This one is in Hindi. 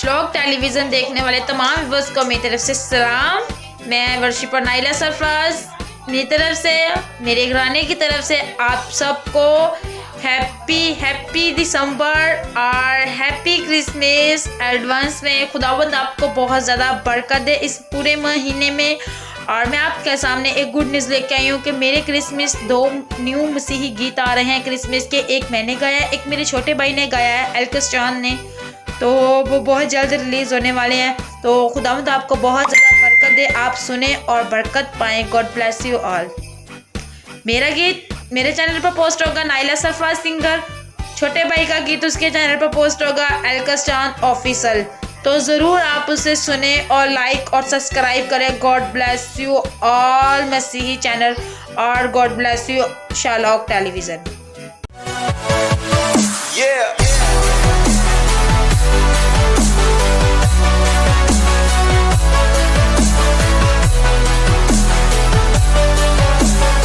शालॉक टेलीविज़न देखने वाले तमाम व्यूअर्स को मेरी तरफ से सलाम। मैं वर्शिपर नाइला सरफराज मेरी तरफ से, मेरे घराने की तरफ से आप सबको हैप्पी दिसंबर और हैप्पी क्रिसमस एडवांस में। खुदावंद आपको बहुत ज़्यादा बरकत दे इस पूरे महीने में। और मैं आपके सामने एक गुड न्यूज़ लेके आई हूँ कि मेरे क्रिसमस 2 न्यू मसीही गीत आ रहे हैं क्रिसमस के। एक मैंने गाया है, एक मेरे छोटे भाई ने गाया है एल्कस चांद ने, तो वो बहुत जल्द रिलीज़ होने वाले हैं। तो खुदावंद आपको बहुत ज़्यादा बरकत दे, आप सुने और बरकत पाएँ। God bless you all. मेरा गीत मेरे चैनल पर पोस्ट होगा, नाइला सरफराज सिंगर। छोटे भाई का गीत उसके चैनल पर पोस्ट होगा, एल्कस चांद ऑफिशियल। तो ज़रूर आप उसे सुने और लाइक और सब्सक्राइब करें। गॉड ब्लेस यू ऑल मसीही चैनल और गॉड ब्लेस यू शालॉक टेलीविज़न।